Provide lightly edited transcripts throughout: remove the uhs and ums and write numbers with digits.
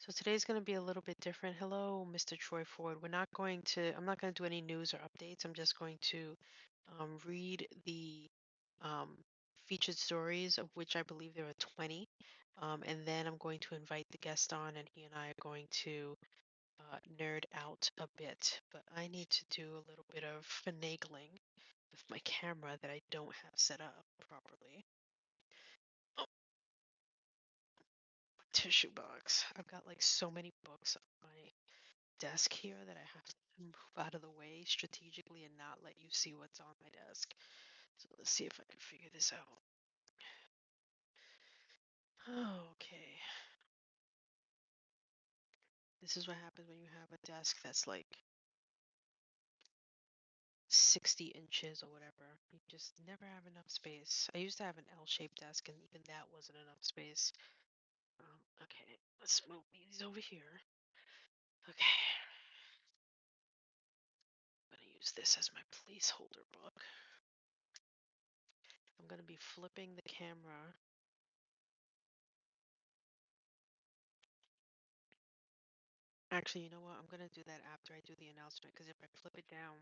So today's going to be a little bit different. Hello, Mr. Troy Ford. I'm not going to do any news or updates. I'm just going to read the um, featured stories, of which I believe there are 20. And then I'm going to invite the guest on, and he and I are going to nerd out a bit. But I need to do a little bit of finagling with my camera that I don't have set up properly. Oh, tissue box. I've got like so many books on my desk here that I have to move out of the way strategically and not let you see what's on my desk. So let's see if I can figure this out. Okay. This is what happens when you have a desk that's like 60 inches or whatever. You just never have enough space. I used to have an L-shaped desk and even that wasn't enough space. Okay, let's move these over here. Okay. I'm going to use this as my placeholder book. I'm going to be flipping the camera. Actually, you know what? I'm going to do that after I do the announcement because if I flip it down,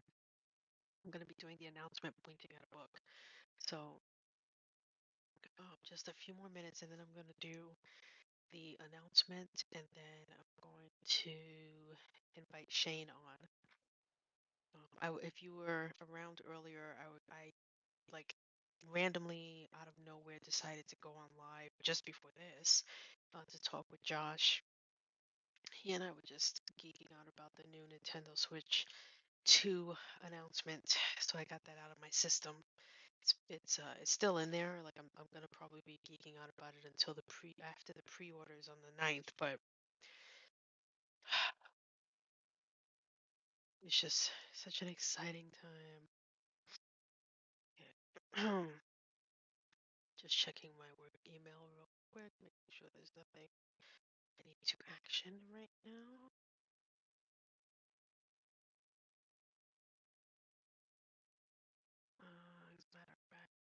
I'm going to be doing the announcement pointing at a book. So just a few more minutes and then I'm going to do the announcement and then I'm going to invite Shane on. If you were around earlier, I like randomly out of nowhere decided to go on live just before this to talk with Josh. He and I were just geeking out about the new Nintendo Switch 2 announcement, so I got that out of my system. It's still in there. Like I'm gonna probably be geeking out about it until the pre after the pre-orders on the 9th, but it's just such an exciting time. Okay. Just checking my work email real quick, making sure there's nothing I need to action right now. As a matter of fact,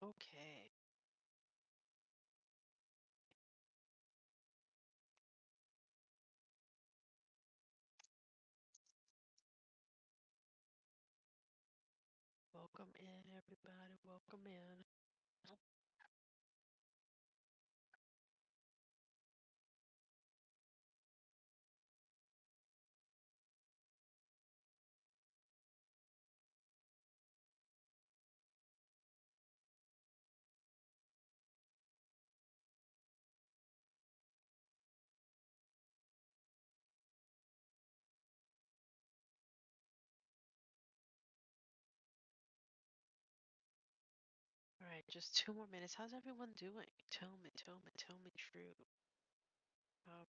okay. Welcome in, everybody. Welcome in. All right, just 2 more minutes. How's everyone doing? Tell me true. Um,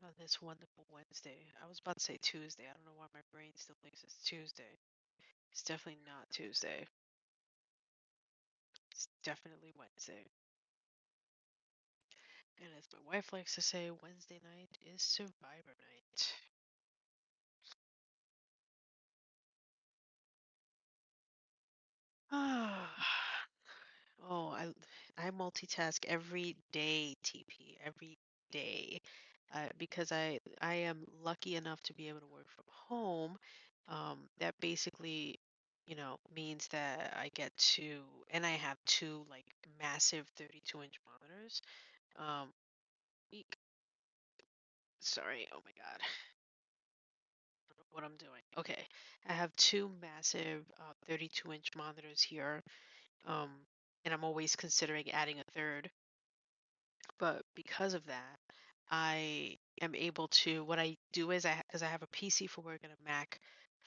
on this wonderful Wednesday. I was about to say Tuesday. I don't know why my brain still thinks it's Tuesday. It's definitely not Tuesday. It's definitely Wednesday. And as my wife likes to say, Wednesday night is Survivor night. Ah, oh, I multitask every day, TP, every day, because I am lucky enough to be able to work from home. That basically means that I get to, and I have two like massive 32-inch monitors. Um, eek, sorry, oh my God, what I'm doing. Okay, I have two massive 32-inch monitors here, um, and I'm always considering adding a third. But because of that, I am able to. What I do is because I have a PC for work and a Mac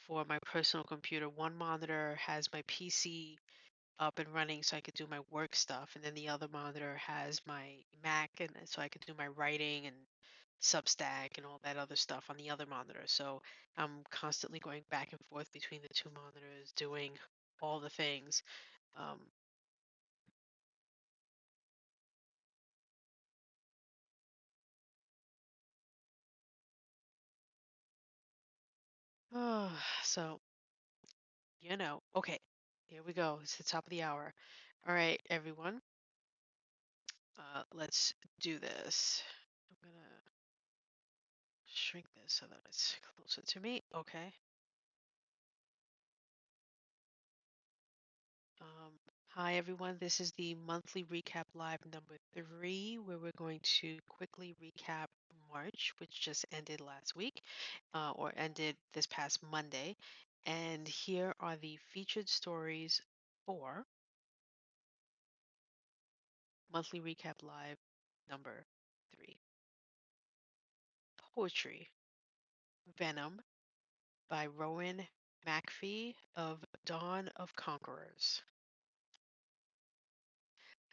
for my personal computer. One monitor has my PC up and running so I could do my work stuff. And then the other monitor has my Mac and so I could do my writing and Substack and all that other stuff on the other monitor. So I'm constantly going back and forth between the two monitors, doing all the things. Um, so, okay, here we go. It's the top of the hour. All right, everyone, let's do this. I'm gonna shrink this so that it's closer to me. Okay. Um, Hi, everyone. This is the monthly recap live number 3, where we're going to quickly recap March, which just ended last week, or ended this past Monday. And here are the featured stories for monthly recap live number 3. Poetry, Venom by Rowan Macfie of Dawn of Conquerors.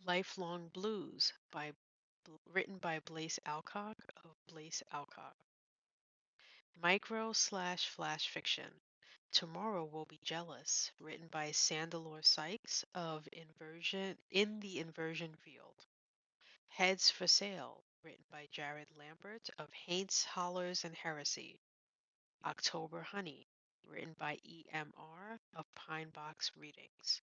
Lifelong Blues by written by Blace Alcock of Blace Alcock. Micro slash flash fiction. Tomorrow Will Be Jealous, written by Sandolore Sykes of Inversion in the Inversion Field. Heads for Sale, written by Jared Lambert of Haints, Hollers, and Heresy. October Honey, written by E.M.R. of PineBox Readings.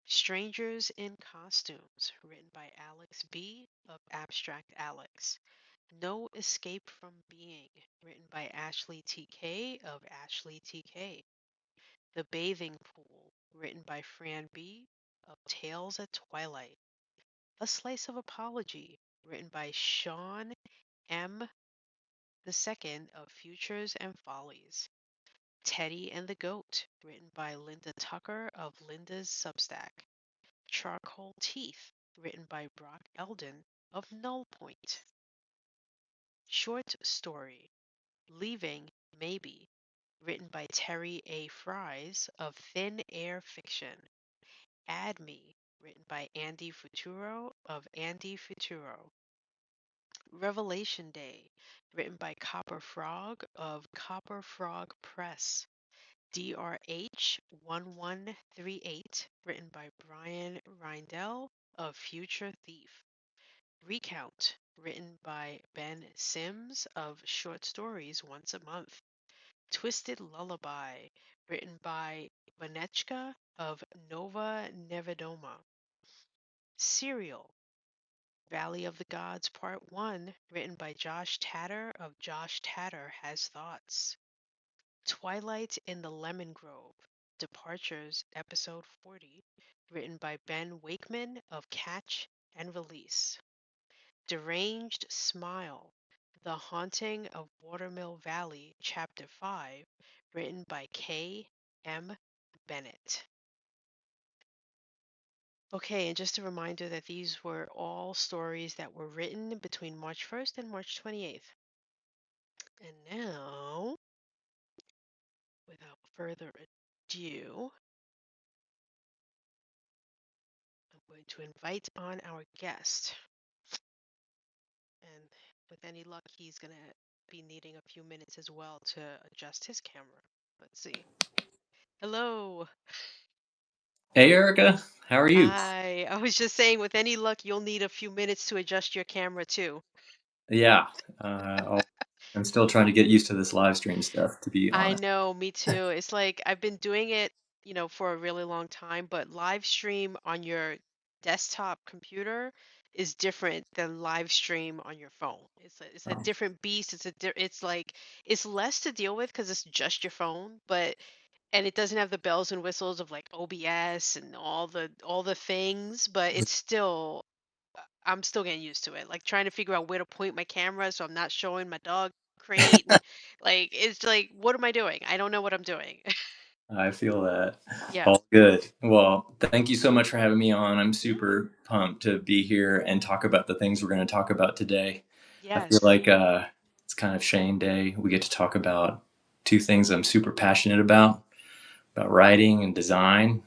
Strangers in Costumes, written by Alex B. of Abstract Alex. No Escape from Being, written by Ashley T.K. of Ashley T.K. The Bathing Pool, written by FranB of Tales at Twilight. A Slice of Apology, written by Shawn M. II of Futures and Follies. Teddie and the Goat, written by Linda Tucker of Linda's Substack. Charcoal Teeth, written by Brock Eldon of Null Point. Short story, Leaving Maybe, written by Terry A. Fries of Thin Air Fiction. Add Me, written by Andy Futuro of Andy Futuro. Revelation Day, written by Copper Frog of Copper Frog Press. DRH 1138, written by Brian Reindell of Future Thief. Recount, written by Ben Sims of Short Stories Once a Month. Twisted Lullaby, written by Vanechka of Nova Nevedoma. Serial, Valley of the Gods Part 1, written by Josh Tatter of Josh Tatter Has Thoughts. Twilight in the Lemon Grove, Departures, Episode 40, written by Ben Wakeman of Catch and Release. Deranged Smile, The Haunting of Watermill Valley, Chapter 5, written by K. M. Bennett. Okay, and just a reminder that these were all stories that were written between March 1st and March 28th. And now, without further ado, I'm going to invite on our guest. And with any luck, he's going to be needing a few minutes as well to adjust his camera. Let's see. Hello. Hey Erica, how are you? Hi. I was just saying, with any luck, you'll need a few minutes to adjust your camera too. Yeah, I'm still trying to get used to this live stream stuff, to be I honest. know, me too. It's like I've been doing it, for a really long time, but live stream on your desktop computer is different than live stream on your phone. It's a different beast. It's like it's less to deal with because it's just your phone, but and it doesn't have the bells and whistles of like OBS and all the things, but it's still I'm still getting used to it. Like trying to figure out where to point my camera so I'm not showing my dog crate and like it's like what am I doing? I don't know what I'm doing. I feel that. Yeah. All good. Well, thank you so much for having me on. I'm Yeah. super pumped to be here and talk about the things we're going to talk about today. I feel Yes. like it's kind of Shane Day. We get to talk about two things I'm super passionate about writing and design.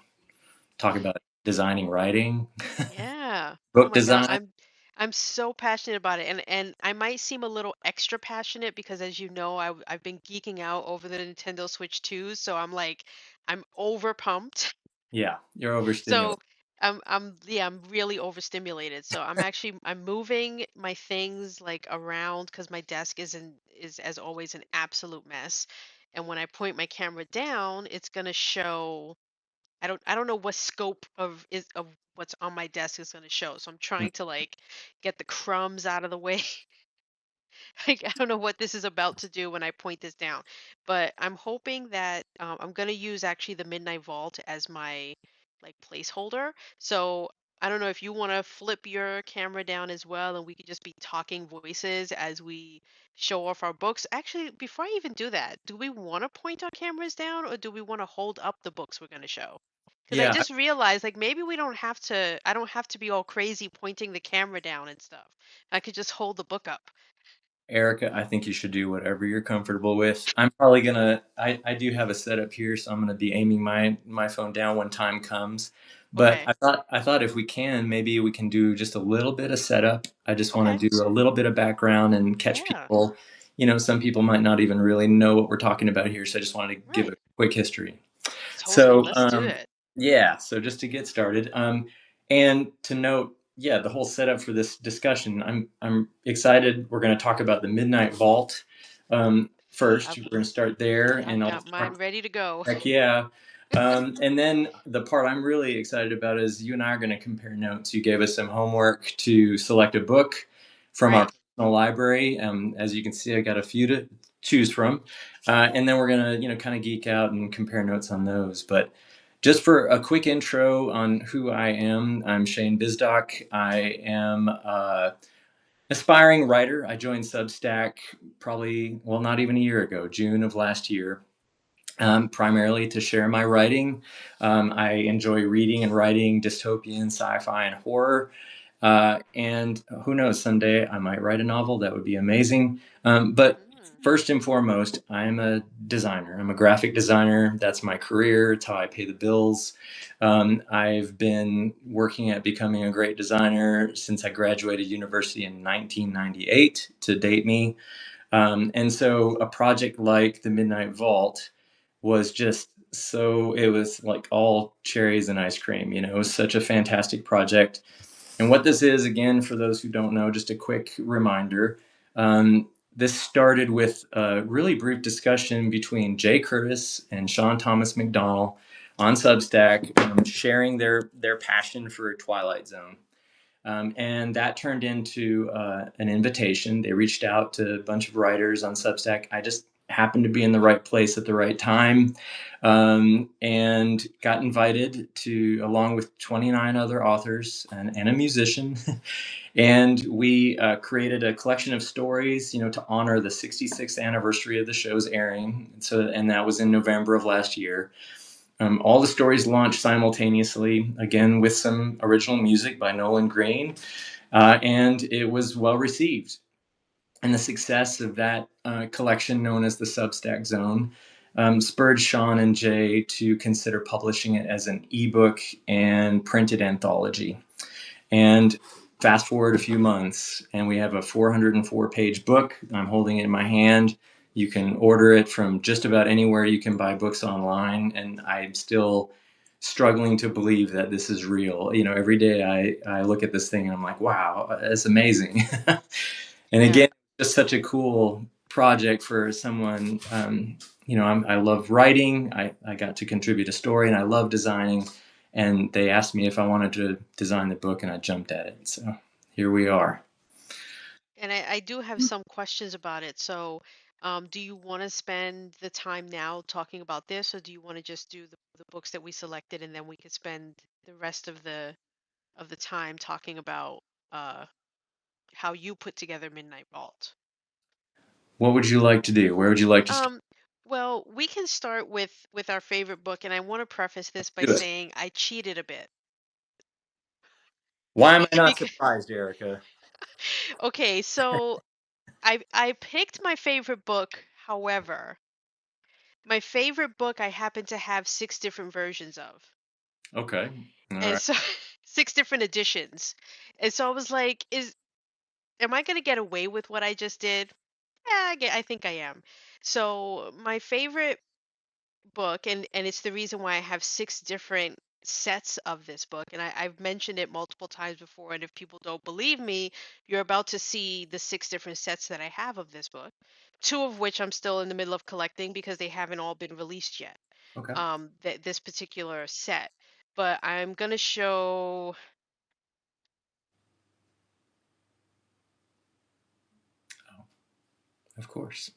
Talk about designing writing, Yeah. Oh book my God. design. I'm so passionate about it, and I might seem a little extra passionate because as you know, I've been geeking out over the Nintendo Switch 2, so I'm like I'm over pumped. Yeah, you're overstimulated. So I'm really overstimulated. So I'm moving my things like around because my desk is as always an absolute mess. And when I point my camera down, it's gonna show I don't know what scope of what's on my desk is gonna show. So I'm trying to like get the crumbs out of the way. Like I don't know what this is about to do when I point this down, but I'm hoping that I'm gonna use actually the Midnight Vault as my like placeholder. So I don't know if you want to flip your camera down as well, and we could just be talking voices as we show off our books. Actually, before I even do that, do we want to point our cameras down, or do we want to hold up the books we're gonna show? Because I Yeah, just realized like maybe we don't have to. I don't have to be all crazy pointing the camera down and stuff. I could just hold the book up. Erica, I think you should do whatever you're comfortable with. I'm probably gonna. I do have a setup here, so I'm gonna be aiming my phone down when time comes. But Okay. I thought if we can, maybe we can do just a little bit of setup. I just want Okay. to do a little bit of background and catch Yeah. people. Some people might not even really know what we're talking about here, so I just wanted to give Right. a quick history. Totally. So, Let's do it. yeah, so just to get started, and to note, yeah, the whole setup for this discussion, I'm excited. We're going to talk about the Midnight Vault first. I've We're going to start there, and I've I'll got mine ready to go. heck yeah. And then the part I'm really excited about is you and I are going to compare notes. You gave us some homework to select a book from our Right. personal library. As you can see, I got a few to choose from, and then we're gonna, kind of geek out and compare notes on those. But just for a quick intro on who I am, I'm Shane Bisdock. I am aspiring writer. I joined Substack probably, well, not even a year ago, June of last year, primarily to share my writing. I enjoy reading and writing dystopian, sci-fi, and horror. And who knows, someday I might write a novel. That would be amazing. But Mm. first and foremost, I'm a designer. I'm a graphic designer. That's my career. It's how I pay the bills. I've been working at becoming a great designer since I graduated university in 1998 to date me. And so a project like the Midnight Vault was just so, it was like all cherries and ice cream. It was such a fantastic project. And what this is, again, for those who don't know, just a quick reminder. This started with a really brief discussion between Jay Curtis and Sean Thomas McDonald on Substack, sharing their passion for Twilight Zone. And that turned into an invitation. They reached out to a bunch of writers on Substack. I just happened to be in the right place at the right time, and got invited to, along with 29 other authors and a musician. And we created a collection of stories, to honor the 66th anniversary of the show's airing. And that was in November of last year. All the stories launched simultaneously, again with some original music by Nolan Green, and it was well received. And the success of that collection, known as the Substack Zone, spurred Shawn and Jay to consider publishing it as an ebook and printed anthology. And fast forward a few months, and we have a 404-page book. I'm holding it in my hand. You can order it from just about anywhere you can buy books online, and I'm still struggling to believe that this is real. Every day I look at this thing and I'm like, wow, it's amazing. And Yeah. again, just such a cool project for someone. I love writing. I got to contribute a story, and I love designing. And they asked me if I wanted to design the book, and I jumped at it. So here we are. And I do have some questions about it. So Do you want to spend the time now talking about this, or do you want to just do the books that we selected, and then we could spend the rest of the time talking about uh, how you put together Midnight Vault? What would you like to do? Where would you like to start? Um, well, we can start with our favorite book, and I want to preface this by Do it. saying I cheated a bit. Why am I not Because surprised, Erica? okay, so I picked my favorite book. However, my favorite book I happen to have six different versions of. Okay. All And right. so six different editions. And so I was like, is am I going to get away with what I just did? Yeah, I think I am. So my favorite book, and it's the reason why I have six different sets of this book, and I've mentioned it multiple times before, and if people don't believe me, you're about to see the six different sets that I have of this book, two of which I'm still in the middle of collecting because they haven't all been released yet, Okay. this particular set. But I'm going to show Oh, of course.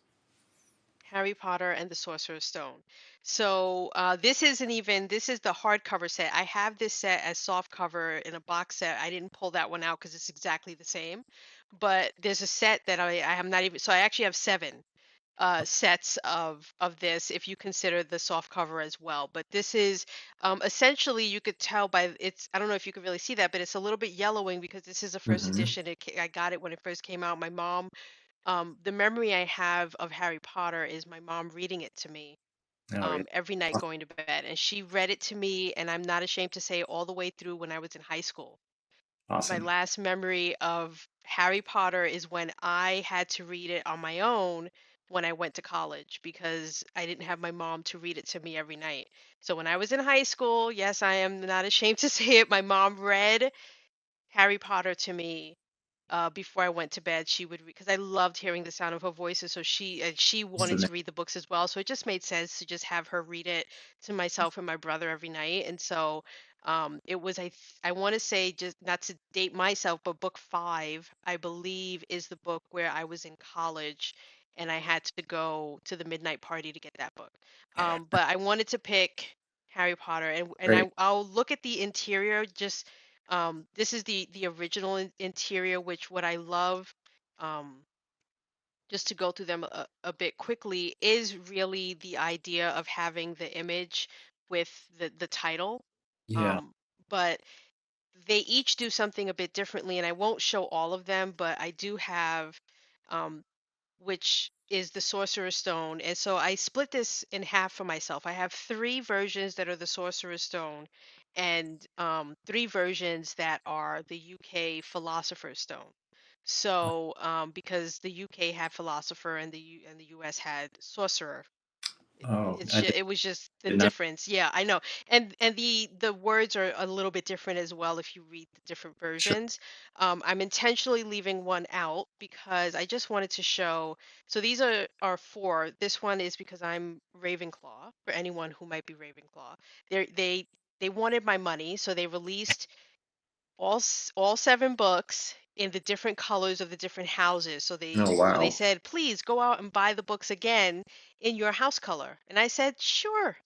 Harry Potter and the Sorcerer's Stone. So this is the hardcover set. I have this set as soft cover in a box set. I didn't pull that one out because it's exactly the same. But there's a set that I have not even. So I actually have seven sets of this if you consider the soft cover as well. But this is essentially you could tell by it's. I don't know if you could really see that, but it's a little bit yellowing because this is a first Mm-hmm. edition. I got it when it first came out. My mom the memory I have of Harry Potter is my mom reading it to me Oh, yeah. every night going to bed. And she read it to me, and I'm not ashamed to say, all the way through when I was in high school. My Awesome. last memory of Harry Potter is when I had to read it on my own when I went to college because I didn't have my mom to read it to me every night. So when I was in high school, yes, I am not ashamed to say it, my mom read Harry Potter to me before I went to bed. She would because I loved hearing the sound of her voice, and so she That's wanted amazing. to read the books as well. So it just made sense to just have her read it to myself and my brother every night. And so it was I want to say, just not to date myself, but book five I believe is the book where I was in college. And I had to go to the midnight party to get that book. But I wanted to pick Harry Potter, and Great. I'll look at the interior just this is the original interior, which what I love, um, just to go through them a bit quickly, is really the idea of having the image with the title. Yeah. Um, but they each do something a bit differently, and I won't show all of them, but I do have um, which is the Sorcerer's Stone. And so I split this in half for myself. I have three versions that are the Sorcerer's Stone, and three versions that are the UK Philosopher's Stone. So because the UK had Philosopher and and the US had Sorcerer, Oh, I it was just the did not. difference. Yeah, I know. And the words are a little bit different as well if you read the different Sure. versions. I'm intentionally leaving one out because I just wanted to show. So these are four. This one is because I'm Ravenclaw. For anyone who might be Ravenclaw, they wanted my money, so they released all seven books in the different colors of the different houses. Oh, So they wow. said, please go out and buy the books again in your house color. And I said, sure.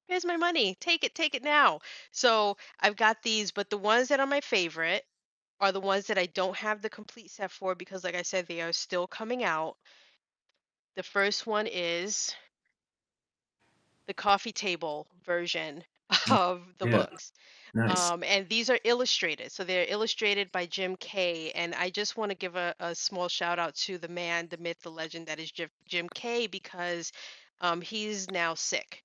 Here's my money. Take it now. So I've got these, but the ones that are my favorite are the ones that I don't have the complete set for because, like I said, they are still coming out. The first one is the coffee table version of the Yeah. books. Nice. And these are illustrated. So they're illustrated by Jim Kay. And I just want to give a small shout out to the man, the myth, the legend that is Jim Kay because he's now sick.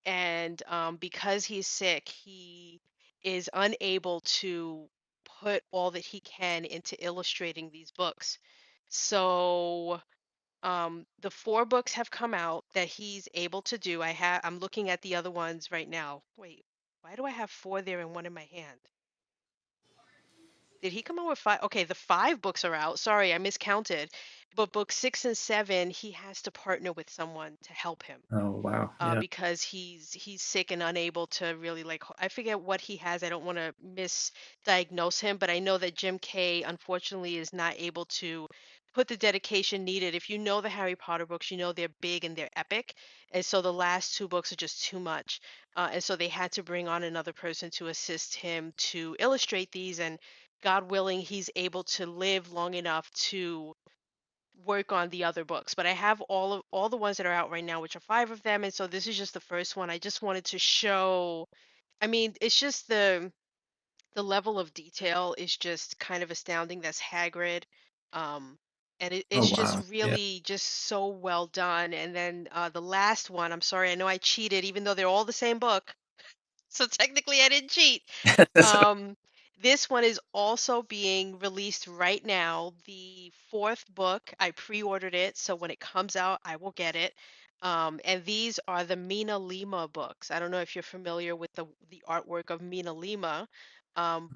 And because he's sick, he is unable to put all that he can into illustrating these books. So the four books have come out that he's able to do. I'm looking at the other ones right now. Wait, why do I have four there and one in my hand? Did he come out with five? Okay, the five books are out. Sorry, I miscounted. But book 6 and 7, he has to partner with someone to help him, Oh wow. Yeah. because he's sick and unable to really like I forget what he has. I don't want to misdiagnose him, but I know that Jim Kay unfortunately is not able to put the dedication needed. If you know the Harry Potter books, you know they're big and they're epic, and so the last two books are just too much, and so they had to bring on another person to assist him to illustrate these, and God willing, he's able to live long enough to work on the other books. But I have all the ones that are out right now, which are 5 of them, and so this is just the first one. I just wanted to show, I mean, it's just the level of detail is just kind of astounding. That's Hagrid. Um and Oh it's just wow. Yeah. really just so well done. And then the last one, I'm sorry, I know I cheated, even though they're all the same book. So technically I didn't cheat. So, Um, this one is also being released right now. The fourth book, I pre-ordered it, so when it comes out, I will get it. And these are the Mina Lima books. I don't know if you're familiar with the artwork of Mina Lima,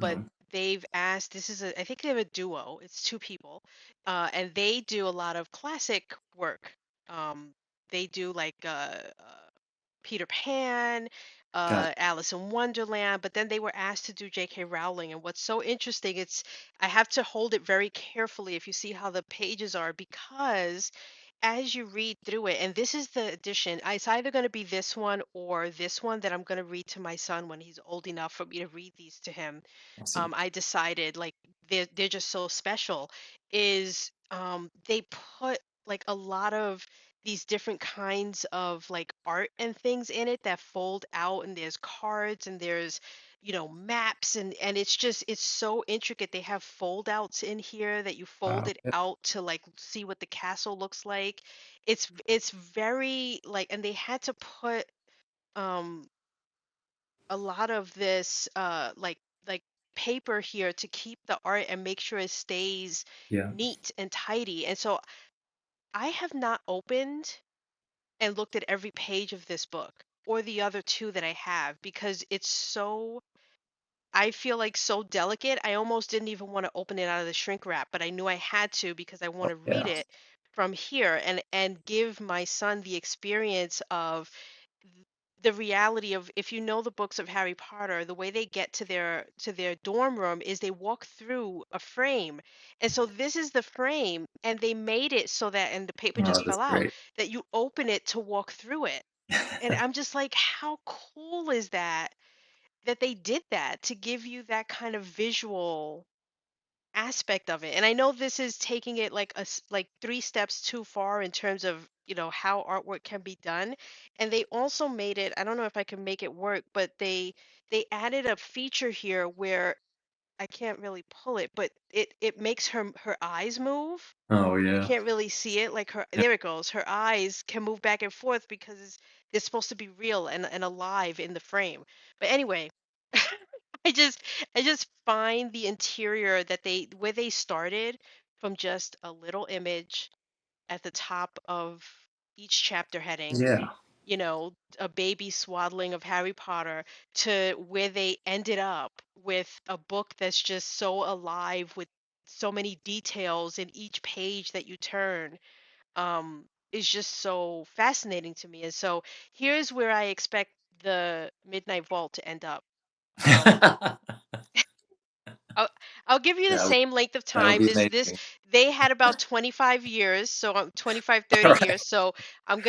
but um, they've asked. This is I think they have a duo. It's two people, and they do a lot of classic work. They do like Peter Pan, got Alice in Wonderland, but then they were asked to do J.K. Rowling. And what's so interesting, it's I have to hold it very carefully if you see how the pages are, because as you read through it, and this is the edition, it's either going to be this one or this one that I'm going to read to my son when he's old enough for me to read these to him. awesome. I decided like they're just so special. Is they put like a lot of these different kinds of like art and things in it that fold out, and there's cards and there's maps, and it's so intricate. They have fold outs in here that you fold Wow. it Yeah. out to like see what the castle looks like. It's very like, and they had to put um a lot of this like paper here to keep the art and make sure it stays Yeah. neat and tidy. And so I have not opened and looked at every page of this book or the other two that I have, because it's so, I feel like so delicate. I almost didn't even want to open it out of the shrink wrap, but I knew I had to because I want Oh to read yeah. it from here and give my son the experience of the reality of, if you know the books of Harry Potter, the way they get to their dorm room is they walk through a frame. And so this is the frame, and they made it so that, and the paper Oh, just that's fell out, great. that you open it to walk through it. And I'm just like, how cool is that, that they did that to give you that kind of visual aspect of it. And I know this is taking it like like three steps too far in terms of, how artwork can be done. And they also made it, I don't know if I can make it work, but they added a feature here where I can't really pull it, but it makes her eyes move. Oh You yeah. can't really see it, like her, Yeah. there it goes. Her eyes can move back and forth because they're supposed to be real and alive in the frame. But anyway, I just I just find the interior that they where they started from just a little image at the top of each chapter heading, Yeah. a baby swaddling of Harry Potter, to where they ended up with a book that's just so alive with so many details in each page that you turn, is just so fascinating to me. And so here's where I expect the Midnight Vault to end up. Um, I'll, I'll give you the That would same length of that would time. be This amazing. they had about 25 years, so 25, All 30 right. years. So I'm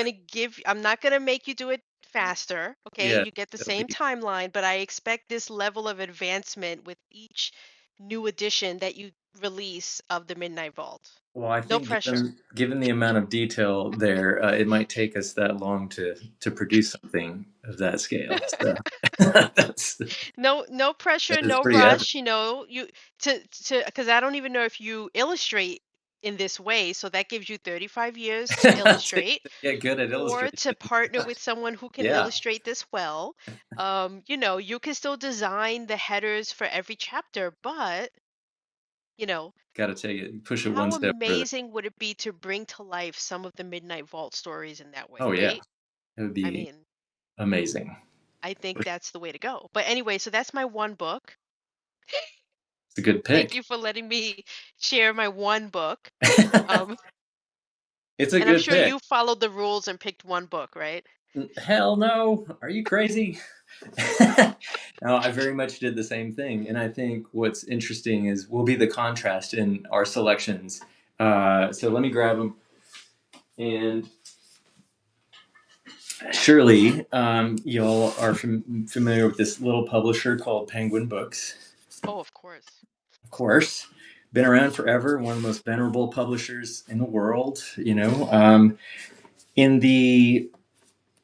not gonna make you do it faster. Okay, Yeah. you get the It'll same be. timeline, but I expect this level of advancement with each new edition that you release of the Midnight Vault. Well, I No think pressure. given the amount of detail there, it might take us that long to produce something of that scale. So that's No that pressure, is no pretty epic. rush, you to because I don't even know if you illustrate in this way, so that gives you 35 years to to illustrate, get good at or illustration. to partner with someone who can Yeah. illustrate this well. You can still design the headers for every chapter, but, you know, Got to take it, push it one how step further. amazing would it be to bring to life some of the Midnight Vault stories in that way, Oh yeah, right? it would I be mean, amazing. I think that's the way to go. But anyway, so that's my one book. It's a good Thank pick. you for letting me share my one book. Um, It's a And I'm good sure pick. you followed the rules and picked one book, right? Hell no. Are you crazy? No, I very much did the same thing. And I think what's interesting is will be the contrast in our selections. So let me grab them. And surely y'all are familiar with this little publisher called Penguin Books. Oh, of course. Of course. Been around forever, one of the most venerable publishers in the world, in the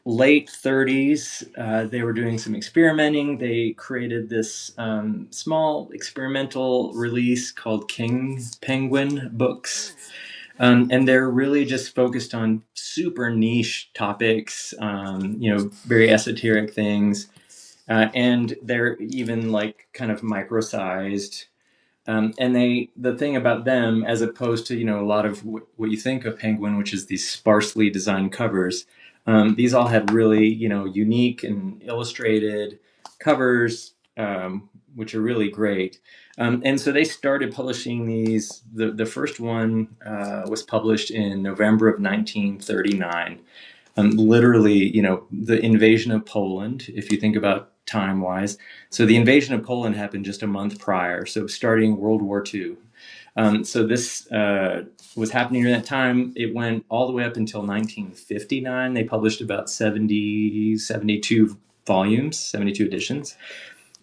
late 30s, they were doing some experimenting. They created this small experimental release called King Penguin Books. Mm. And they're really just focused on super niche topics, very esoteric things. And they're even like kind of micro-sized. And the thing about them, as opposed to a lot of what you think of Penguin, which is these sparsely designed covers, these all had really unique and illustrated covers, which are really great. And so they started publishing these. The first one was published in November of 1939. Literally, the invasion of Poland, if you think about time wise. So the Mm-hmm. invasion of Poland happened just a month prior, so starting World War II. So this was happening during that time. It went all the way up until 1959. They published about 72 volumes, 72 editions.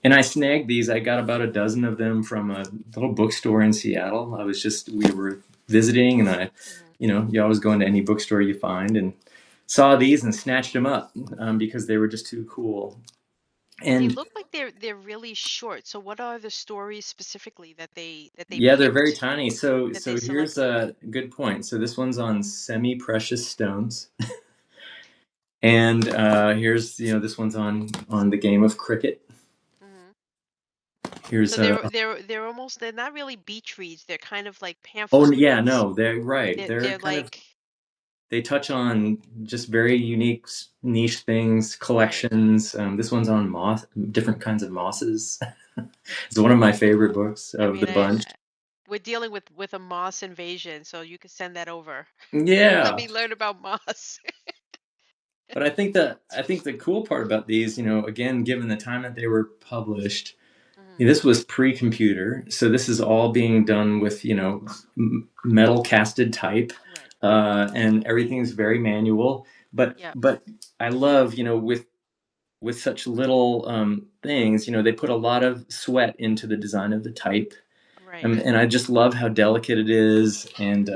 And I snagged these. I got about a dozen of them from a little bookstore in Seattle. We were visiting, and Mm-hmm. you always go into any bookstore you find, and saw these and snatched them up because they were just too cool. And they And look like they're really short. So what are the stories specifically that they yeah, they're very picked, tiny. So that they here's selected? a good point. So this one's on semi-precious stones, and here's this one's on the game of cricket. Hmm. Here's So they're not really beach reads. They're kind of like oh pamphlet yeah, reads. no, they're right. They're They're kind of like they touch on just very unique niche things, right. collections. This one's on moss, different kinds of mosses. It's one of my favorite books I of the mean, bunch. we're dealing with a moss invasion, so you could send that over. Let Yeah, me learn about moss. but I think the cool part about these, again, given the time that they were published, Hmm. this was pre-computer, so this is all being done with metal casted type, Right. and everything's very manual. But Yeah. I love with such little things, they put a lot of sweat into the design of the type, Right. and I just love how delicate it is. And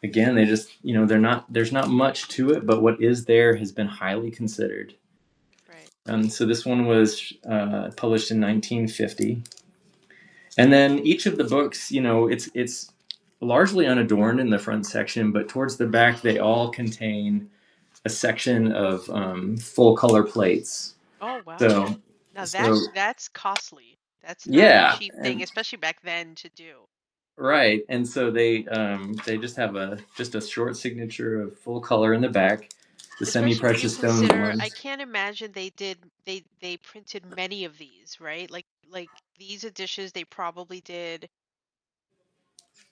again, they just there's not much to it, but what is there has been highly considered. Right. So this one was published in 1950. And then each of the books, it's largely unadorned in the front section, but towards the back they all contain a section of full color plates. Oh wow. So Now so that's costly. That's not a yeah, cheap thing, and especially back then to do. right, and so they just have a short signature of full color in the back, the semi Especially when you precious stones consider, I ones. can't imagine they printed many of these, right? Like these editions, they probably did.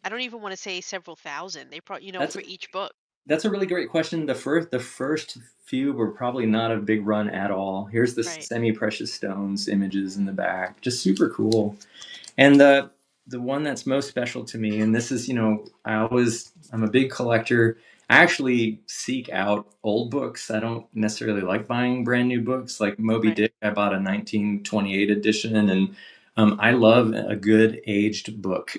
I don't even want to say several thousand. They probably, That's for each book. That's a really great question. The first few were probably not a big run at all. Here's the Right. semi-precious stones images in the Mm. back, just super cool. And the one that's most special to me, and this is, I'm a big collector. I actually seek out old books. I don't necessarily like buying brand new books. Like Moby Right. Dick, I bought a 1928 edition, and I love a good aged book.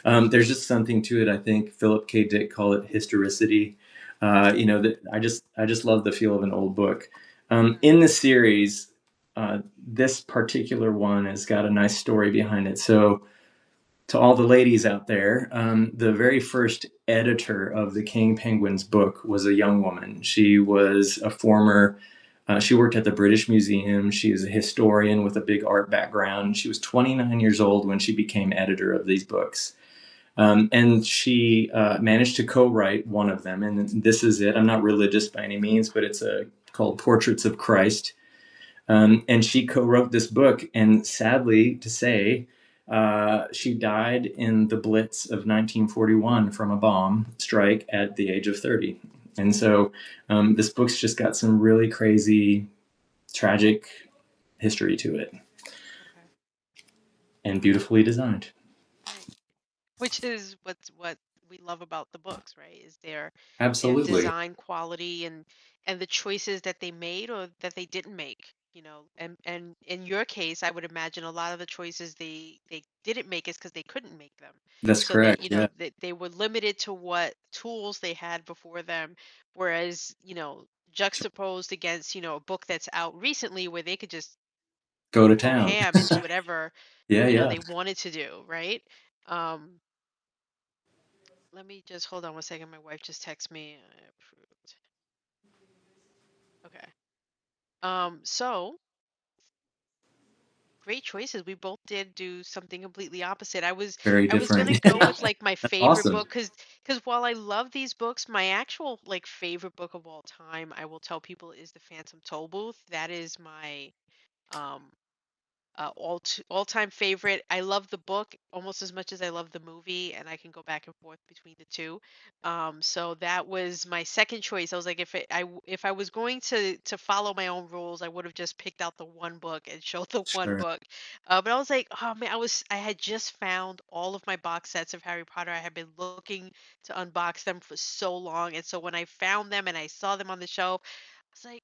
There's just something to it. I think Philip K. Dick called it historicity. That I just love the feel of an old book. Mm. In the series, this particular one has got a nice story behind it. So, to all the ladies out there, the very first editor of the King Penguins book was a young woman. She was a former, she worked at the British Museum. She is a historian with a big art background. She was 29 years old when she became editor of these books. And she managed to co-write one of them. And this is it. I'm not religious by any means, but it's called Portraits of Christ. And she co-wrote this book, and sadly to say, She died in the Blitz of 1941 from a bomb strike at the age of 30. And so this book's just got some really crazy, tragic history to it Okay. and beautifully designed. Right. Which is what we love about the books, right? Is their Absolutely. design quality and the choices that they made or that they didn't make, you know. And in your case, I would imagine a lot of the choices they didn't make is because they couldn't make them. That's So that, correct. you know, Yeah. that they were limited to what tools they had before them, whereas, you know, juxtaposed against, you know, a book that's out recently where they could just Go to go town. ham and do whatever, Yeah, you know, yeah. they wanted to do, right? Um, Let me just hold on one second. My wife just texted me. I approved. Okay. So great choices. We both did do something completely opposite. Very I was gonna different. go with like my favorite Awesome. book because while I love these books, my actual like favorite book of all time, I will tell people is The Phantom Tollbooth. That is my um all time favorite. I love the book almost as much as I love the movie, and I can go back and forth between the two. So that was my second choice. I was like, if I was going to follow my own rules, I would have just picked out the one book and showed the one Sure. book. But I was like, oh man, I had just found all of my box sets of Harry Potter. I had been looking to unbox them for so long, and so when I found them and I saw them on the shelf, I was like,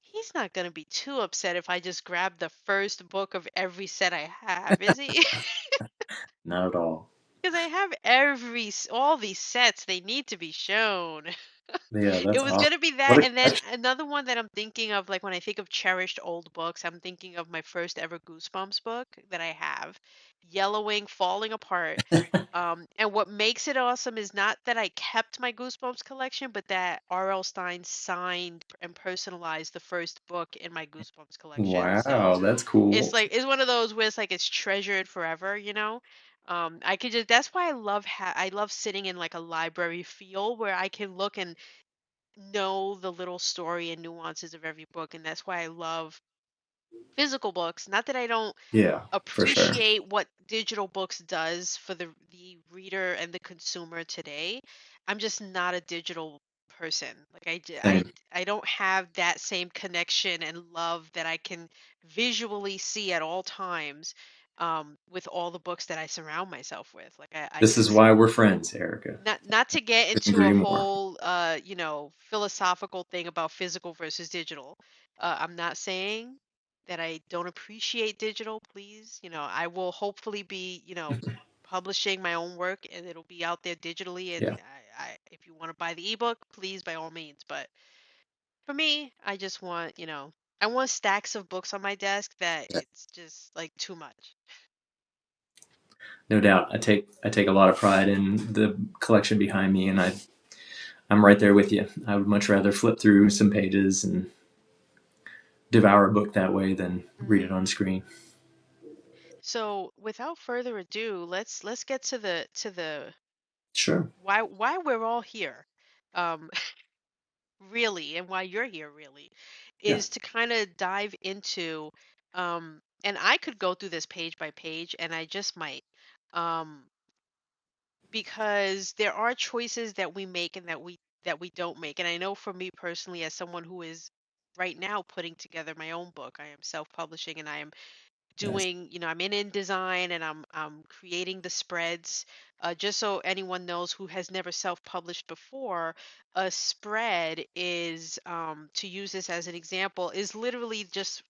he's not going to be too upset if I just grab the first book of every set I have, is he? Not at all. Because I have all these sets, they need to be shown. Yeah, It that's was awesome. gonna be What that, a and then collection. another one that I'm thinking of, like when I think of cherished old books, I'm thinking of my first ever Goosebumps book that I have, yellowing, falling apart. And what makes it awesome is not that I kept my Goosebumps collection, but that R.L. Stein signed and personalized the first book in my Goosebumps collection. So Wow, that's cool. it's one of those where it's like it's treasured forever, you know. I could just that's why I love sitting in like a library feel where I can look and know the little story and nuances of every book, and that's why I love physical books. Not that I don't Yeah, for sure. appreciate what digital books does for the reader and the consumer today. I'm just not a digital person. Like Same. I don't have that same connection and love that I can visually see at all times with all the books that I surround myself with. Like I This is just why we're friends, Erica. not to get Couldn't into a agree more. whole you know, philosophical thing about physical versus digital. I'm not saying that I don't appreciate digital. Please, you know, I will hopefully be, you know, publishing my own work and it'll be out there digitally, and Yeah. I if you want to buy the ebook, please by all means. But for me, I just want, you know, I want stacks of books on my desk that it's just like too much. No doubt. I take a lot of pride in the collection behind me, and I'm right there with you. I would much rather flip through some pages and devour a book that way than read Hmm. it on screen. So without further ado, let's get to the Sure. why we're all here, um really, and why you're here really, Yeah. is to kind of dive into and I could go through this page by page and I just might, um because there are choices that we make and that we don't make. And I know for me personally, as someone who is right now putting together my own book, I am self-publishing and I am Yes. doing, you know, I'm in InDesign and I'm creating the spreads. Just so anyone knows who has never self-published before, a spread is, to use this as an example, is literally just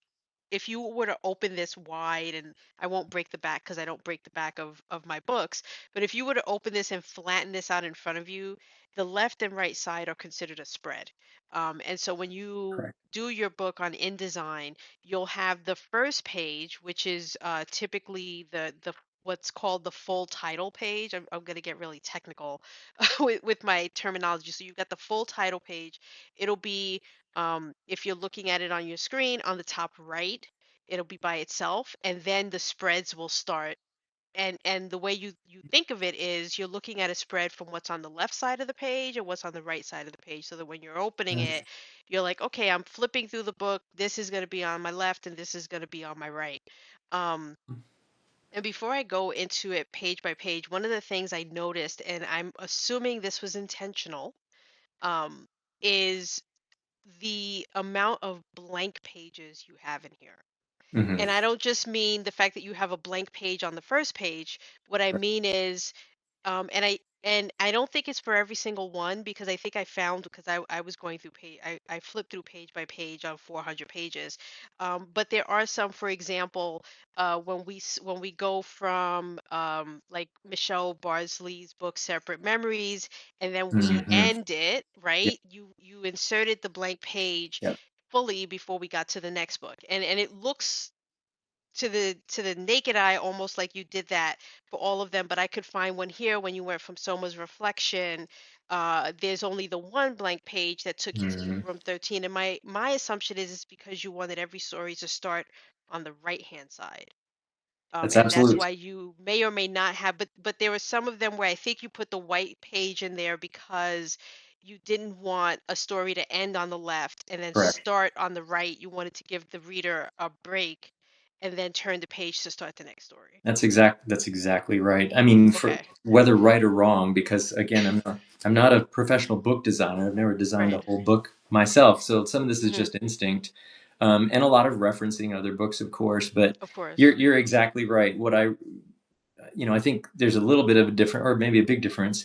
if you were to open this wide, and I won't break the back because I don't break the back of my books, but if you were to open this and flatten this out in front of you, the left and right side are considered a spread. And so when you Correct. do your book on InDesign, you'll have the first page, which is typically the what's called the full title page. I'm going to get really technical with my terminology. So you've got the full title page. It'll be, if you're looking at it on your screen on the top right, it'll be by itself, and then the spreads will start. And the way you think of it is you're looking at a spread from what's on the left side of the page and what's on the right side of the page, so that when you're opening Yes. it, you're like, okay, I'm flipping through the book. This is going to be on my left, and this is going to be on my right. Um, And before I go into it page by page, one of the things I noticed, and I'm assuming this was intentional, um, is the amount of blank pages you have in here. Hmm. And I don't just mean the fact that you have a blank page on the first page. What I mean is and I don't think it's for every single one because I think I found because I was going through page I flipped through page by page on 400 pages. But there are some, for example, when we go from like Michelle Barsley's book Separate Memories, and then we Hmm. end it, Yeah. right? You inserted the blank page Yep. fully before we got to the next book. And it looks to the naked eye almost like you did that for all of them, but I could find one here when you went from Soma's Reflection. There's only the one blank page that took you to Hmm. room 13, and my assumption is it's because you wanted every story to start on the right hand side. That's And that's absolutely why you may or may not have, but there were some of them where I think you put the white page in there because you didn't want a story to end on the left and then correct. start on the right. You wanted to give the reader a break and then turn the page to start the next story. That's exactly right. I mean, for Okay. whether right or wrong, because again, I'm not a professional book designer. I've never designed a Right. whole book myself, so some of this is Hmm. just instinct, and a lot of referencing other books, of course. But Of course. you're exactly right. I think there's a little bit of a different, or maybe a big difference,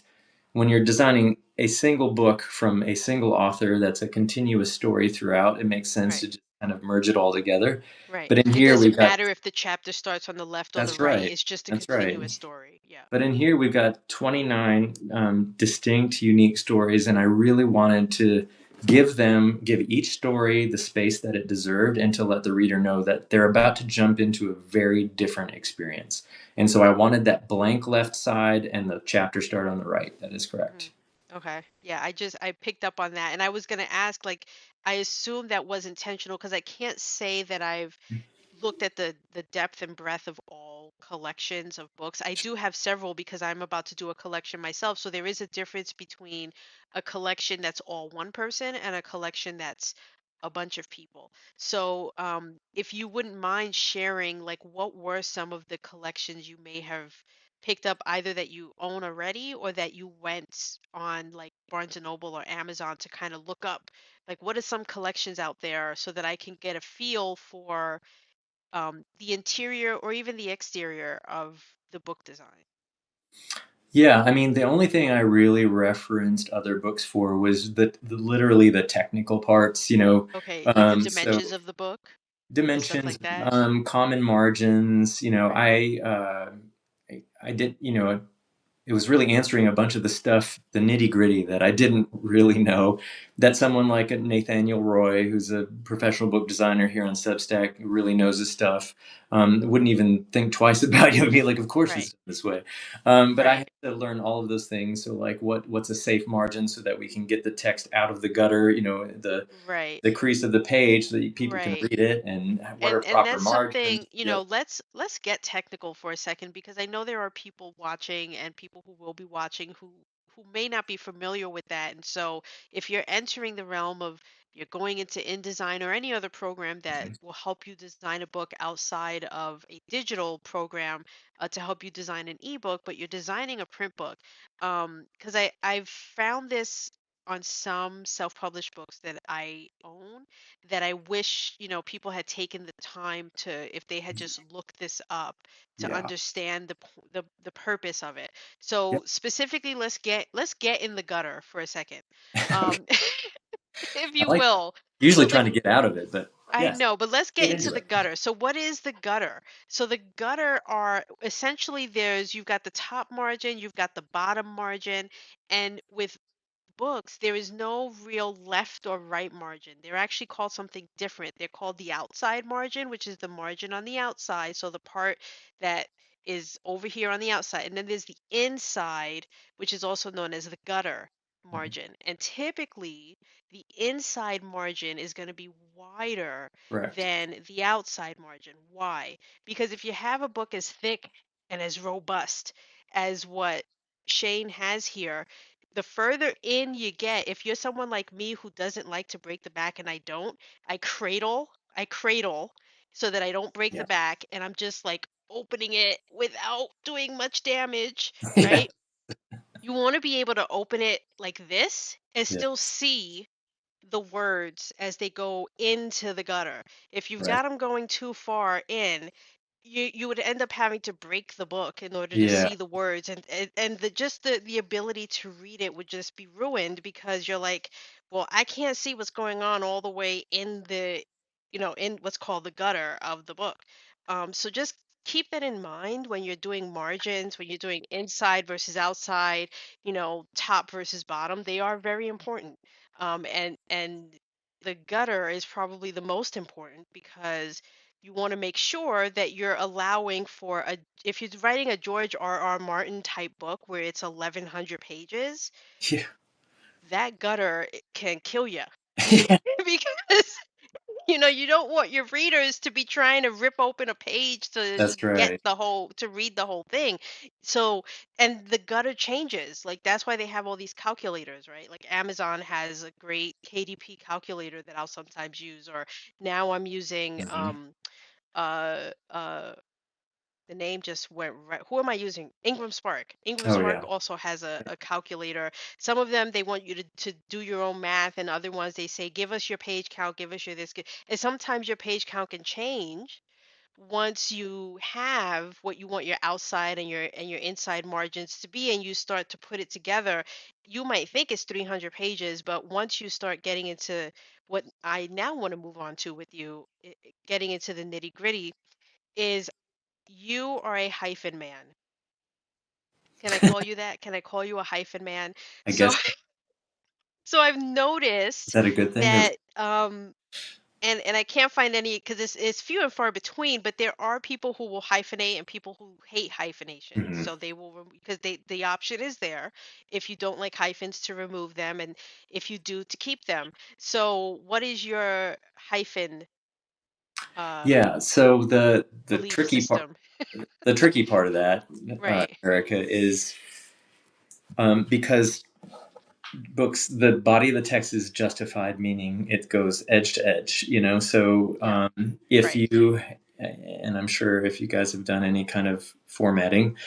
when you're designing a single book from a single author that's a continuous story throughout. It makes sense Right. to just kind of merge it all together. Right. But in It here we've doesn't got matter if the chapter starts on the left or the that's right. right. It's just a That's right. continuous story. Yeah. But in here, we've got 29 distinct, unique stories, and I really wanted to give each story the space that it deserved, and to let the reader know that they're about to jump into a very different experience. And so I wanted that blank left side and the chapter start on the right. That is Mhm. correct. Okay. Yeah, I picked up on that, and I was gonna ask, like, I assume that was intentional because I can't say that I've looked at the depth and breadth of all collections of books. I do have several because I'm about to do a collection myself. So there is a difference between a collection that's all one person and a collection that's a bunch of people. So if you wouldn't mind sharing, like, what were some of the collections you may have picked up either that you own already or that you went on like Barnes and Noble or Amazon to kind of look up, like, what are some collections out there so that I can get a feel for the interior or even the exterior of the book design. Yeah, I mean, the only thing I really referenced other books for was literally the technical parts, Okay, like the So dimensions of the book and stuff dimensions, like that. common margins. Right. I did, it was really answering a bunch of the stuff, the nitty gritty that I didn't really know. That someone like a Nathaniel Roy, who's a professional book designer here on Substack, who really knows his stuff, wouldn't even think twice about it. Would be like, of course it's Right. done this way. But I Right. had to learn all of those things. So like, what's a safe margin so that we can get the text out of the gutter, Right. the crease of the page so that people can Right. read it, and what are And proper that's margins. something, Yep. let's get technical for a second because I know there are people watching and people who will be watching who may not be familiar with that. And so if you're entering the realm of you're going into InDesign or any other program that will help you design a book outside of a digital program to help you design an ebook, but you're designing a print book. Because I've found this on some self-published books that I own that I wish, people had taken the time to, if they had just looked this up, to Yeah. understand the purpose of it. Yep. So specifically, let's get in the gutter for a second, Okay. um, if I you like that. will. Usually So trying to get out of it, but I yes, know, but let's get get into into the it. gutter. So what is the gutter? So the gutter are essentially you've got the top margin, you've got the bottom margin, and with books, there is no real left or right margin. They're actually called something different. They're called the outside margin, which is the margin on the outside. So the part that is over here on the outside. And then there's the inside, which is also known as the gutter Mhm. margin. And typically, the inside margin is going to be wider Correct. than the outside margin. Why? Because if you have a book as thick and as robust as what Shane has here, the further in you get, if you're someone like me who doesn't like to break the back, and I don't, I cradle so that I don't break the Yes. back, and I'm just like opening it without doing much damage, Yeah. right? You want to be able to open it like this and Yeah. still see the words as they go into the gutter. If you've Right. got them going too far in, you would end up having to break the book in order to Yeah. see the words, and the just the ability to read it would just be ruined because you're like, well, I can't see what's going on all the way in the, in what's called the gutter of the book. So just keep that in mind when you're doing margins, when you're doing inside versus outside, top versus bottom. They are very important. And the gutter is probably the most important because you want to make sure that you're allowing for a, if you're writing a George R. Martin type book where it's 1100 pages, Yeah. that gutter can kill you. Yeah. Because you don't want your readers to be trying to rip open a page to That's right. read the whole thing. So, and the gutter changes. Like that's why they have all these calculators, right? Like Amazon has a great KDP calculator that I'll sometimes use, or now I'm using Hmm. uh uh the name just went right. Who am I using? Ingram Spark. Ingram Oh Spark yeah. also has a calculator. Some of them they want you to do your own math, and other ones they say, give us your page count, give us your this. And sometimes your page count can change once you have what you want your outside and your inside margins to be, and you start to put it together. You might think it's 300 pages, but once you start getting into what I now want to move on to with you, getting into the nitty gritty, is you are a hyphen man. Can I call you that? Can I call you a hyphen man? I So guess, so I've is noticed that a good thing or? that and I can't find any because it's few and far between, but there are people who will hyphenate and people who hate hyphenation. Mhm. So they will because the option is there if you don't like hyphens to remove them, and if you do to keep them. So what is your hyphen uh Yeah. So the belief tricky part, system? the tricky part of that, Right. Erica, is because the body of the text is justified, meaning it goes edge to edge. So Yeah. if Right. you, and I'm sure if you guys have done any kind of formatting,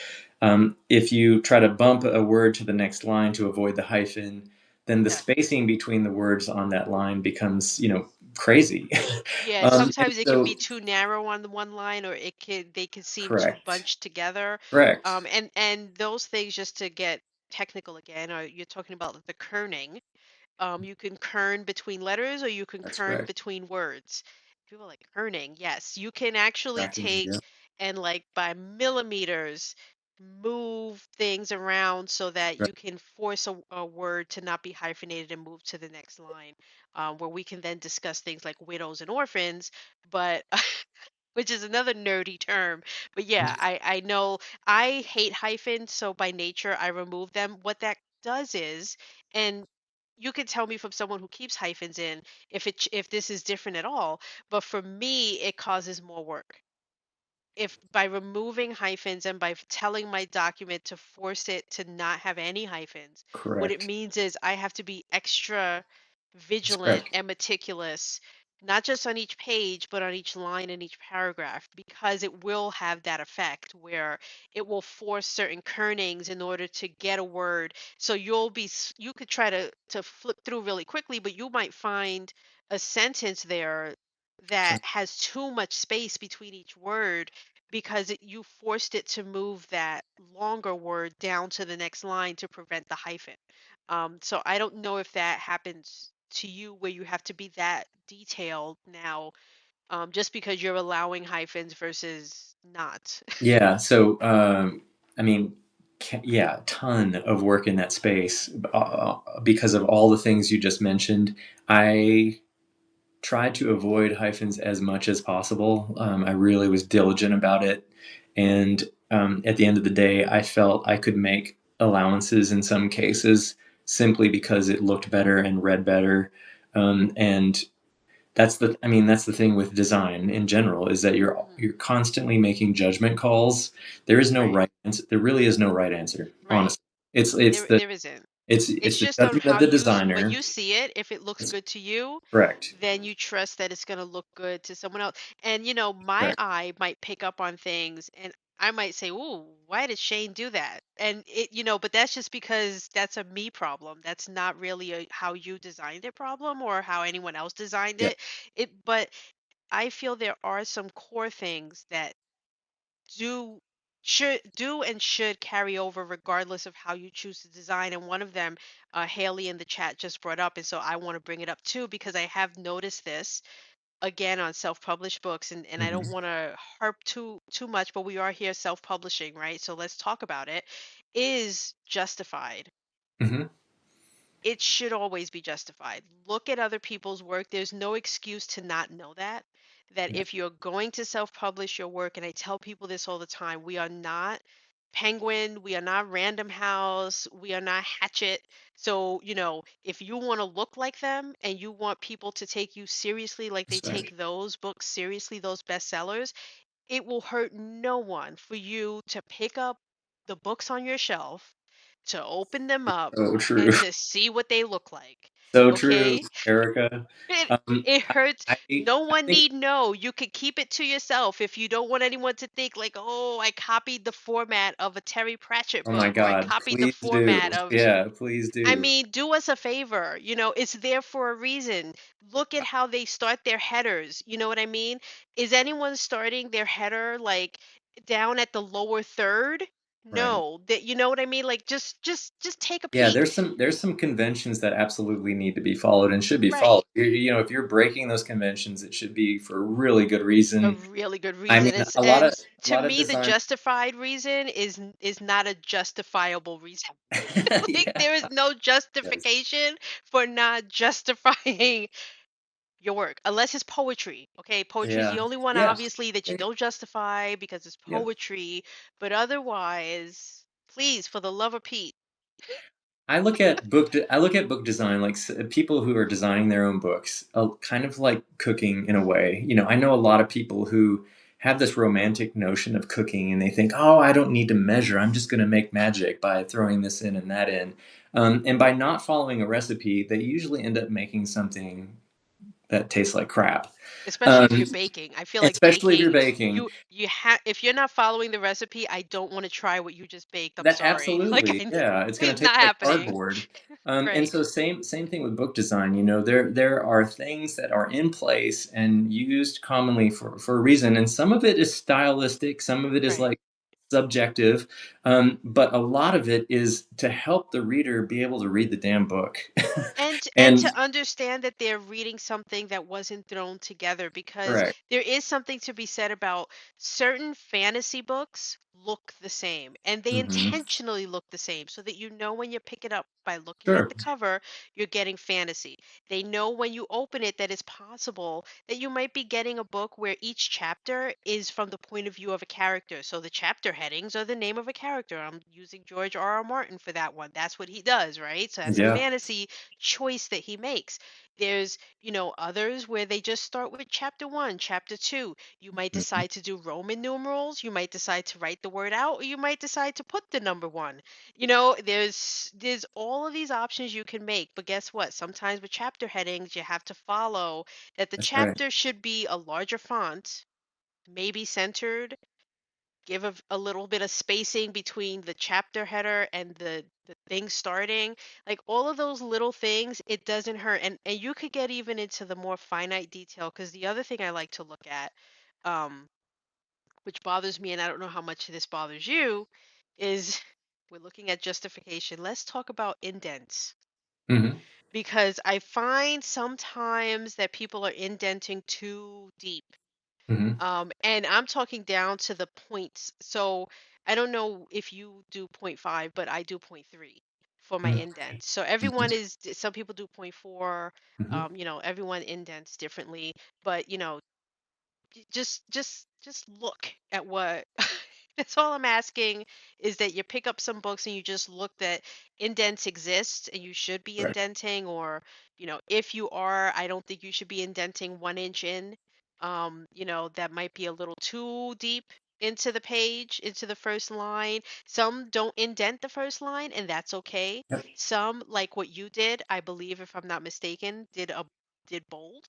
if you try to bump a word to the next line to avoid the hyphen, then the Yes. spacing between the words on that line becomes, crazy. Yeah, And sometimes it can be so, too narrow on the one line, or they can seem too correct, bunched together. correct. And those things, just to get technical again, are you're talking about the kerning. You can kern between letters or you can That's kern correct. between words. People are like kerning. Yes, you can actually Tracking, yeah, take and like by millimeters move things around so that right. you can force a word to not be hyphenated and move to the next line, where we can then discuss things like widows and orphans, but which is another nerdy term. But yeah, I know I hate hyphens, so by nature I remove them. What that does is, and you can tell me from someone who keeps hyphens in if this is different at all, but for me it causes more work if by removing hyphens and by telling my document to force it to not have any hyphens, what it Correct. means is I have to be extra That's vigilant correct. and meticulous, not just on each page, but on each line in each paragraph, because it will have that effect where it will force certain kernings in order to get a word. So you could try to flip through really quickly, but you might find a sentence there Sure. that has too much space between each word because you forced it to move that longer word down to the next line to prevent the hyphen. So I don't know if that happens to you where you have to be that detailed now, just because you're allowing hyphens versus not. Yeah. So, I mean, yeah, a ton of work in that space because of all the things you just mentioned. I tried to avoid hyphens as much as possible. I really was diligent about it. And at the end of the day, I felt I could make allowances in some cases simply because it looked better and read better. And that's the thing with design in general is that you're Mhm. you're constantly making judgment calls. There is no Right, right answer. There really is no right answer, right. honestly. It's There the there isn't. It's It's the just on judgment of how the you when designer. you see it, if it looks That's good to you, correct. then you trust that it's going to look good to someone else. And my Correct. eye might pick up on things and I might say, "Ooh, why did Shane do that?" And but that's just because that's a me problem. That's not really a how you designed it problem or how anyone else designed Yeah. it. But I feel there are some core things that do and should carry over regardless of how you choose to design, and one of them Haley in the chat just brought up, and so I want to bring it up too because I have noticed this again on self-published books, and I don't Hmm. want to harp too much, but we are here self-publishing, right? So let's talk about it. Is justified. Hmm. It should always be justified. Look at other people's work. There's no excuse to not know that. That Yeah. if you're going to self publish your work, and I tell people this all the time, we are not Penguin, we are not Random House, we are not Hatchet. So, if you want to look like them and you want people to take you seriously, like they That's right. take those books seriously, those bestsellers, it will hurt no one for you to pick up the books on your shelf, to open them up, So true. and to see what they look like. So true, Okay? Erica. It Um, it hurts. No I one think. need know. You could keep it to yourself if you don't want anyone to think like, "Oh, I copied the format of a Terry Pratchett Oh my book or I God! copied the Please do. format of." Yeah, please I do. mean, do us a favor. It's there for a reason. Look at how they start their headers. You know what I mean? Is anyone starting their header like down at the lower third? Right. No. That you know what I mean? Like just take a Yeah, peek. there's some conventions that absolutely need to be followed and should be followed. Right. If you're breaking those conventions, it should be for a really good A reason. really good I mean, reason. It's and a to lot of me the design. justified reason is not a justifiable reason. Like Yeah. there is no Yes. justification for not justifying your work unless it's poetry. Okay, poetry is the Yeah. only one Yeah. obviously that you Yeah. don't justify because it's Yep. poetry, but otherwise, please, for the love of Pete. I look at book design like people who are designing their own books, kind of like cooking in a way. I know a lot of people who have this romantic notion of cooking, and they think, "Oh, I don't need to measure. I'm just going to make magic by throwing this in and that in." And by not following a recipe, they usually end up making something that tastes like crap. Especially if you're Um, baking. I feel like Especially if you're baking, baking. you have if you're not following the recipe, I don't want to try what you just baked. I'm That sorry. Like absolutely, yeah, it's going it's to taste not like happening. cardboard. And Right. so same thing with book design. There are things that are in place and used commonly for a reason, and some of it is stylistic, some of it is Right. like subjective, but a lot of it is to help the reader be able to read the damn book. And And to understand that they're reading something that wasn't thrown together, because correct. there is something to be said about certain fantasy books look the same, and they Hmm. intentionally look the same so that when you pick it up by looking at Sure. the cover, you're getting fantasy. They know when you open it that it's possible that you might be getting a book where each chapter is from the point of view of a character. So the chapter headings are the name of a character. I'm using George R. R. Martin for that one. That's what he does, right? So that's a Yeah. fantasy choice that he makes. There's, others where they just start with chapter one, chapter two. You might Mhm. decide to do Roman numerals. You might decide to write the word out, or you might decide to put the number one. There's all of these options you can make. But guess what? Sometimes with chapter headings, you have to follow that the That's right. chapter should be a larger font, maybe centered, give a little bit of spacing between the chapter header and the thing starting, like all of those little things. It doesn't hurt, and you could get even into the more finite detail, because the other thing I like to look at, um which bothers me, and I don't know how much this bothers you, is we're looking at justification. Let's talk about indents, Hmm. because I find sometimes that people are indenting too deep. Hmm. And I'm talking down to the points. So I don't know if you do point 0.5, but I do point 0.3 for my Okay. indent. So everyone some people do point 0.4. Hmm. Everyone indents differently, but just look at what that's all I'm asking, is that you pick up some books and you just look that indents exist and you should be Right. indenting, or if you are, I don't think you should be indenting 1 inch in. That might be a little too deep into the page, into the first line. Some don't indent the first line, and that's okay. Yep. Some, like what you did, I believe, if I'm not mistaken, did bold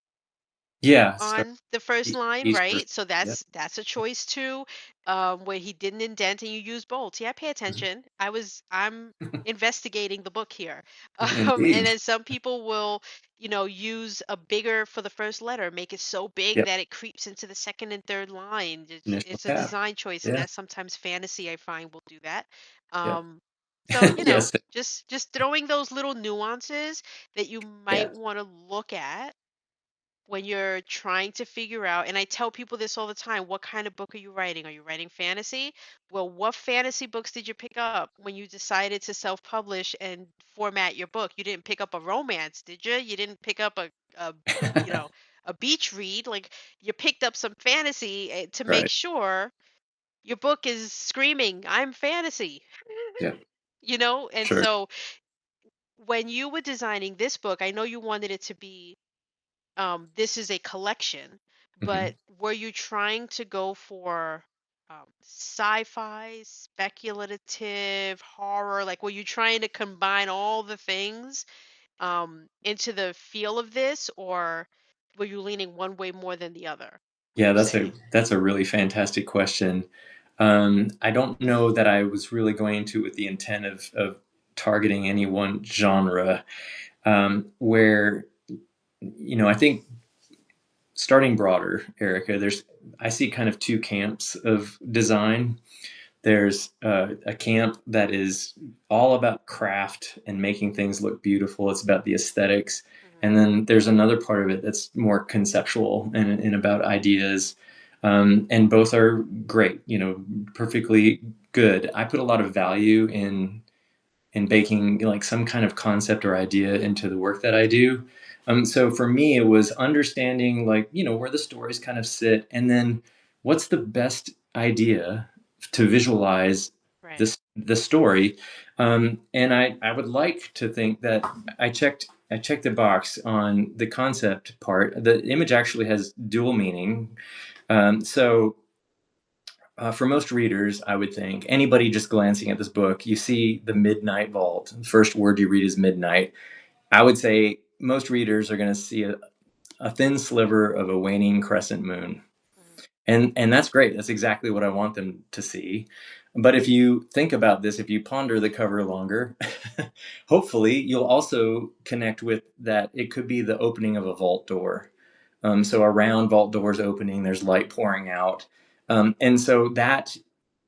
Yeah. Start on the first line, each person. right? So Yep. that's a choice too. Where he didn't indent and you use bold. See, I pay attention. I'm investigating the book here. And Indeed. then some people will, use a bigger for the first letter, make it so big Yep. that it creeps into the second and third line. Initial It's a tab. design choice, and Yeah. that's sometimes fantasy I find will do that. Yep. Um, so Yes. just throwing those little nuances that you Yeah. might want to look at when you're trying to figure out, and I tell people this all the time, what kind of book are you writing? Are you writing fantasy? Well, what fantasy books did you pick up when you decided to self-publish and format your book? You didn't pick up a romance, did you? You didn't pick up a you know, a beach read. Like, you picked up some fantasy to make Right. sure your book is screaming, I'm fantasy. Yeah. And Sure. so when you were designing this book, I know you wanted it to be this is a collection, but Hmm. were you trying to go for sci-fi, speculative, horror? Like, were you trying to combine all the things into the feel of this, or were you leaning one way more than the other, would Yeah, you say? that's a really fantastic question. I don't know that I was really going into with the intent of targeting any one genre. Where I think starting broader, Erica, I see kind of two camps of design. There's a camp that is all about craft and making things look beautiful. It's about the aesthetics. Hmm. And then there's another part of it that's more conceptual and about ideas. And both are great, perfectly good. I put a lot of value in baking like some kind of concept or idea into the work that I do. So for me, it was understanding like where the stories kind of sit, and then what's the best idea to visualize Right. the story. And I would like to think that I checked the box on the concept part. The image actually has dual meaning. So for most readers, I would think, anybody just glancing at this book, you see the Midnight Vault. The first word you read is midnight. I would say most readers are going to see a thin sliver of a waning crescent moon. Hmm. And that's great. That's exactly what I want them to see. But if you think about this, if you ponder the cover longer, hopefully you'll also connect with that it could be the opening of a vault door. So around vault doors opening, there's light pouring out. And so that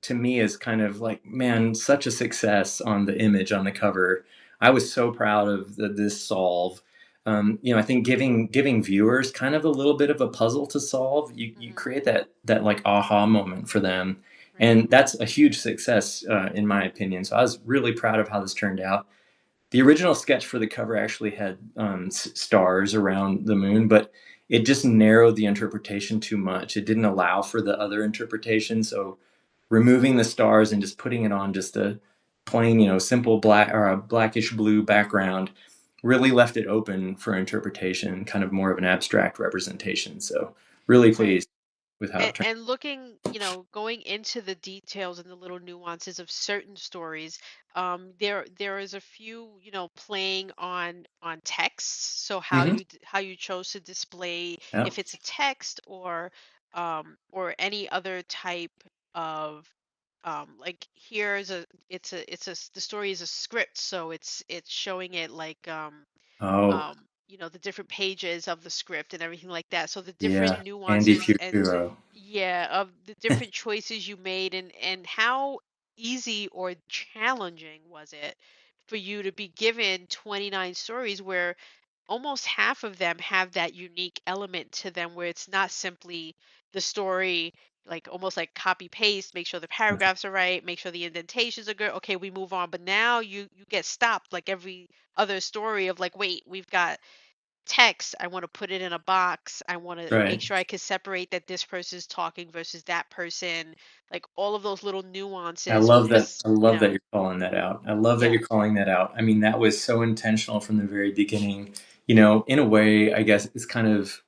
to me is kind of like, man, such a success on the image on the cover. I was so proud of this solve. I think giving viewers kind of a little bit of a puzzle to solve, you Hmm. create that like aha moment for them, Right. and that's a huge success in my opinion. So I was really proud of how this turned out. The original sketch for the cover actually had stars around the moon, but it just narrowed the interpretation too much. It didn't allow for the other interpretation. So removing the stars and just putting it on just a plain, simple black or a blackish blue background really left it open for interpretation, kind of more of an abstract representation. So really Right. pleased with how it turned. And looking, going into the details and the little nuances of certain stories, there is a few, playing on text. So Hmm. how you chose to display, Yeah. if it's a text or any other type of like, here's a it's a the story is a script, so it's showing it like Oh, the different pages of the script and everything like that. So the different yeah. Andy nuances and, Fugero. yeah, of the different choices you made, and how easy or challenging was it for you to be given 29 stories where almost half of them have that unique element to them, where it's not simply the story, like almost like copy paste, make sure the paragraphs are right, make sure the indentations are good, okay, we move on. But now you get stopped like every other story of like, wait, we've got text, I want to put it in a box, I want to make Right. sure I can separate that this person's talking versus that person, like all of those little I nuances love that. was, I love that you're calling that out. I love that yeah. you're calling that out. I mean, that was so intentional from the very beginning. In a way, I guess it's kind of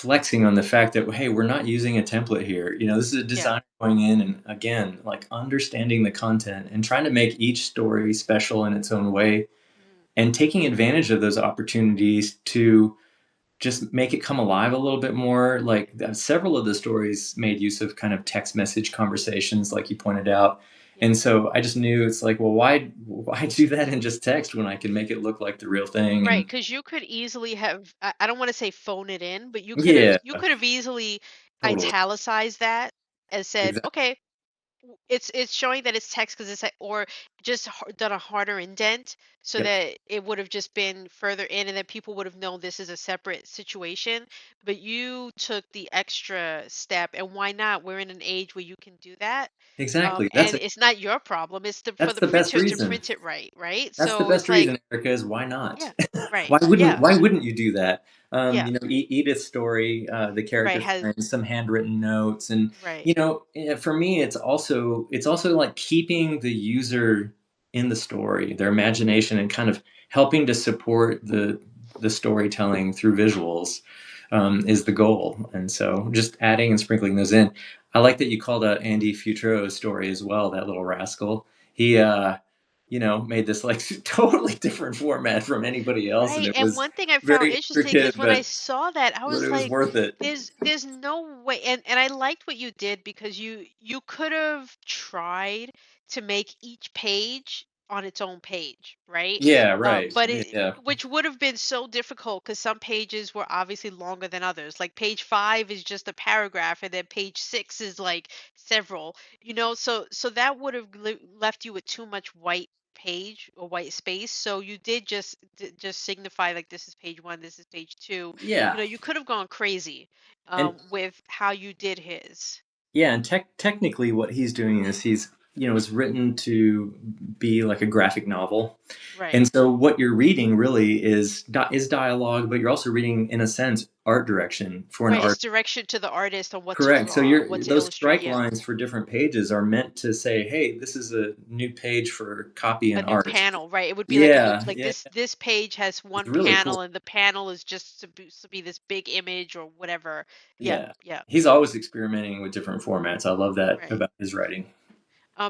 flexing on the fact that, hey, we're not using a template here. This is a Yeah. designer going in and, again, like understanding the content and trying to make each story special in its own way, Mhm. and taking advantage of those opportunities to just make it come alive a little bit more. Like, several of the stories made use of kind of text message conversations, like you pointed out. Yeah. And so I just knew, it's like, well, why do that in just text when I can make it look like the real thing? Right, And because you could easily have, I don't want to say phone it in, but yeah, you could have easily totally. italicized that and said, Exactly. okay, it's showing that it's text because it's like, or just done a harder indent so Yep. that it would have just been further in, and then people would have known this is a separate situation. But you took the extra step, and why not? We're in an age where you can do that. Exactly. And it's not your problem. It's for That's the the best printer to reason. print it right? That's the So it's best like, reason, Erica, is why not? yeah, right, why wouldn't yeah, why wouldn't you do that? yeah, Edith's story, the right, character has finds some handwritten notes, and right. for me, it's also like keeping the user in the story, their imagination, and kind of helping to support the storytelling through visuals, is the goal. And so just adding and sprinkling those in. I like that you called out Andy Futuro's story as well. That little rascal. He made this like totally different format from anybody else, and Right, it and was one thing I found very interesting intricate, is when I but saw that, I was it was like, worth it. there's no way, and I liked what you did because you could have tried to make each page on its own page, right? Yeah, right. But Yeah, yeah. which would have been so difficult because some pages were obviously longer than others. Like page 5 is just a paragraph, and then page 6 is like several, so that would have left you with too much white page or white space. So you did just signify like this is page 1, this is page 2. Yeah. You could have gone crazy And with how you did his. yeah, and technically what he's doing is it's written to be like a graphic novel. Right. And so what you're reading really is dialogue, but you're also reading, in a sense, art direction for an Right, it's art. direction to the artist on what to Correct. So draw, what you're to those illustrate. strike Yeah. lines for different pages are meant to say, "Hey, this is a new page for copy A and new art." panel, right? It would be like a new, Yeah, like yeah, this page has it's one really cool. panel, and the panel is just supposed to be this big image or whatever. Yeah, Yeah, yeah. he's always experimenting with different formats. I love that Right. about his writing.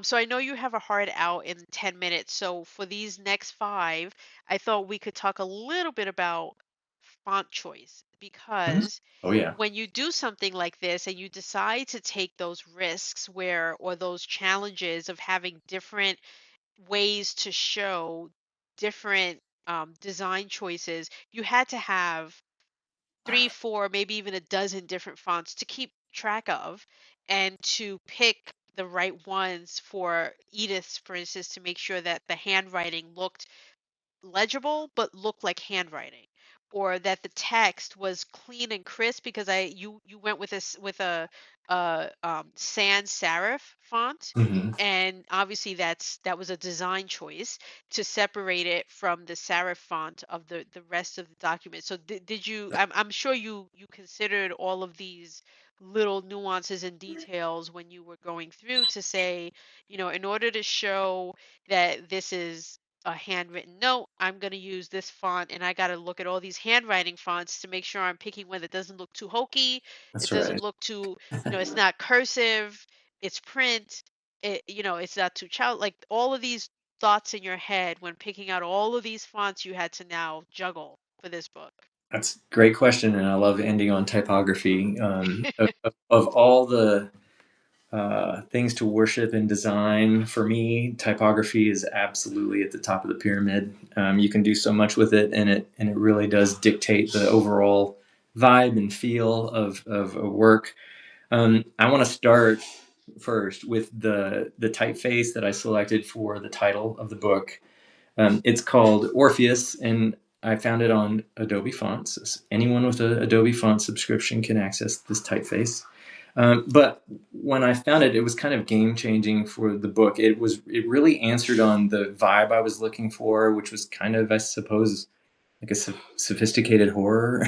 So I know you have a hard out in 10 minutes. So for these next five, I thought we could talk a little bit about font choice Mhm. because Oh yeah. when you do something like this and you decide to take those risks or those challenges of having different ways to show different design choices, you had to have three, four, maybe even a dozen different fonts to keep track of and to pick the right ones for Edith's, for instance, to make sure that the handwriting looked legible but looked like handwriting, or that the text was clean and crisp because you went with a sans serif font, Hmm. and obviously that was a design choice to separate it from the serif font of the rest of the document. So did you, I'm sure you considered all of these little nuances and details when you were going through to say, in order to show that this is a handwritten note, I'm going to use this font, and I got to look at all these handwriting fonts to make sure I'm picking one that doesn't look too hokey. It That's doesn't right. look too, it's not cursive, it's print, it's not too child. Like all of these thoughts in your head when picking out all of these fonts you had to now juggle for this book. That's a great question, and I love ending on typography. Of all the things to worship in design, for me, typography is absolutely at the top of the pyramid. You can do so much with it, and it really does dictate the overall vibe and feel of a work. I want to start first with the typeface that I selected for the title of the book. It's called Orpheus, and I found it on Adobe Fonts. Anyone with an Adobe Font subscription can access this typeface. But when I found it, it was kind of game changing for the book. It really answered on the vibe I was looking for, which was kind of, I suppose, like a sophisticated horror.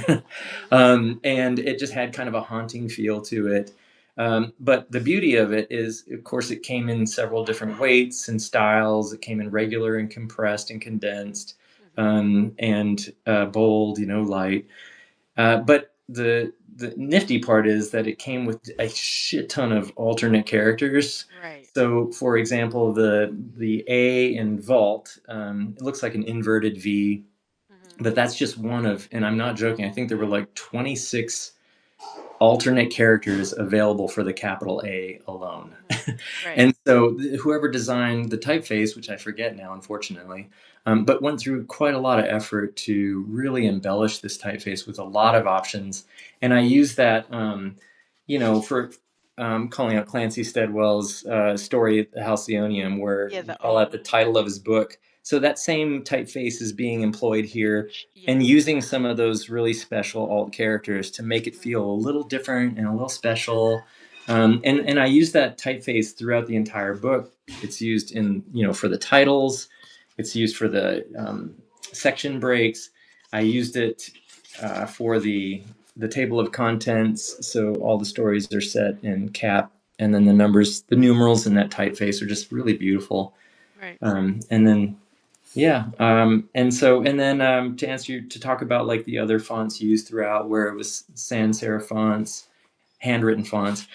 Hmm. And it just had kind of a haunting feel to it. But the beauty of it is, of course, it came in several different weights and styles. It came in regular and compressed and condensed, Hmm. and bold, light. But the nifty part is that it came with a shit ton of alternate characters. Right. So, for example, the A in Vault, it looks like an inverted V, Hmm. but that's just one of, and I'm not joking. I think there were like 26 alternate characters available for the capital A alone. Hmm. Right. And so whoever designed the typeface, which I forget now, unfortunately, but went through quite a lot of effort to really embellish this typeface with a lot of options. And I use that, for calling out Clancy Steadwell's story, The Halcyonium, where Yeah. we The call out O. the title of his book. So that same typeface is being employed here Yeah. and using some of those really special alt characters to make it Right. feel a little different and a little special. And I use that typeface throughout the entire book. It's used for the titles. It's Right. used for the section breaks. I used it for the table of contents. So all the stories are set in cap, and then the numbers, the numerals in that typeface are just really beautiful. Right. And then yeah, and then to answer you, to talk about like the other fonts used throughout, where it was sans serif fonts, handwritten fonts.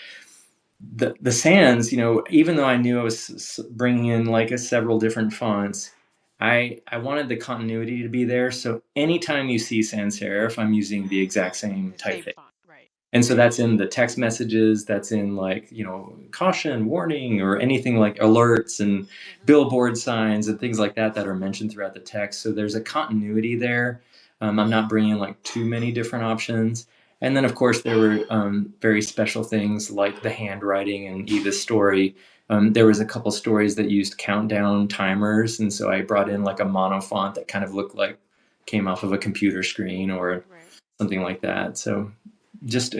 The sans, even though I knew I was bringing in like several different fonts, I wanted the continuity to be there. So anytime you see sans serif, I'm using the exact same The same typeface. font. Right. And so that's in the text messages, that's in like, caution, warning, or anything like alerts and Hmm. billboard signs and things like that that are mentioned throughout the text. So there's a continuity there. I'm not bringing like too many different options. And then, of course, there were very special things like the handwriting and Eva's story. There was a couple stories that used countdown timers. And so I brought in like a mono font that kind of looked like came off of a computer screen or Right. something like that. So just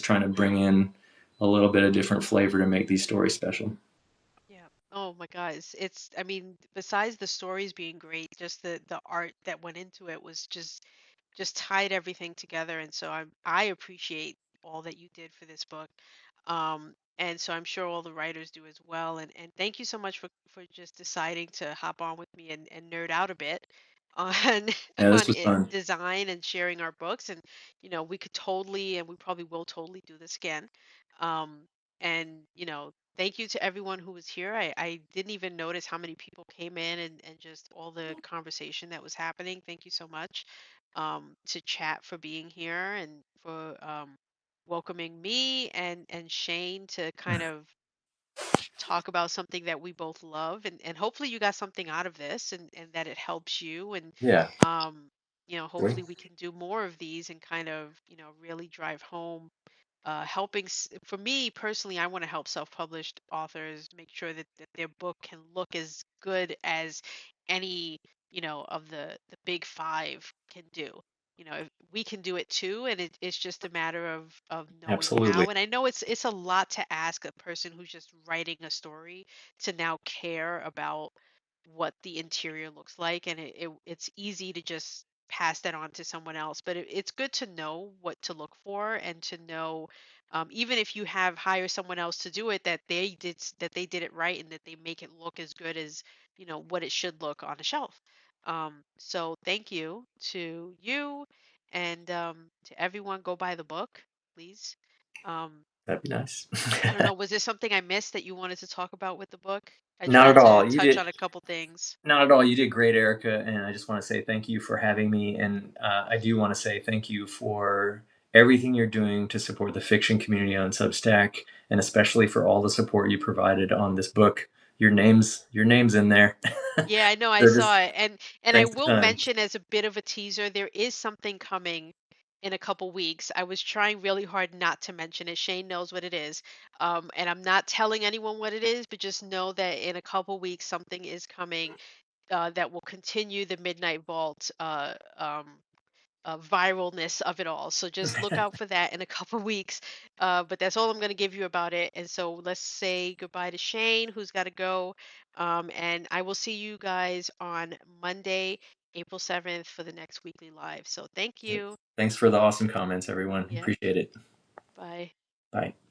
trying to bring in a little bit of different flavor to make these stories special. Yeah. Oh my God. I mean, besides the stories being great, just the art that went into it was just tied everything together. And so I appreciate all that you did for this book. And so I'm sure all the writers do as well. And thank you so much for just deciding to hop on with me and nerd out a bit on Yeah, this on was fun. design and sharing our books. And we could totally, and we probably will totally do this again. Um, and thank you to everyone who was here. I didn't even notice how many people came in and just all the conversation that was happening. Thank you so much to chat, for being here, and for welcoming me and Shane to kind of talk about something that we both love, and hopefully you got something out of this, and that it helps you, and Yeah. um Great. hopefully we can do more of these and kind of really drive home helping for me personally. I want to help self-published authors make sure that their book can look as good as any of the big five can do. If we can do it too, and it's just a matter of knowing Absolutely. how. And I know it's a lot to ask a person who's just writing a story to now care about what the interior looks like, and it's easy to just pass that on to someone else, but it's good to know what to look for, and to know, even if you have hire someone else to do it, that they did it right, and that they make it look as good as what it should look on a shelf. So thank you to you, and to everyone. Go buy the book, please. um, That'd be nice. I don't know, was there something I missed that you wanted to talk about with the book? I Not tried at to all. You touch did on a couple things. not at all. You did great, Erica, and I just want to say thank you for having me. And I do want to say thank you for everything you're doing to support the fiction community on Substack, and especially for all the support you provided on this book. Your name's in there. Yeah, I know, I So just saw it. And I thanks a will ton. mention, as a bit of a teaser, there is something coming in a couple weeks. I was trying really hard not to mention it. Shane knows what it is. And I'm not telling anyone what it is, but just know that in a couple weeks something is coming that will continue the Midnight Vault viralness of it all. So just look out for that in a couple weeks. But that's all I'm going to give you about it. And so let's say goodbye to Shane, who's got to go. And I will see you guys on Monday, April 7th, for the next weekly live. So thank you. Thanks for the awesome comments, everyone. Yep. Appreciate it. Bye. Bye.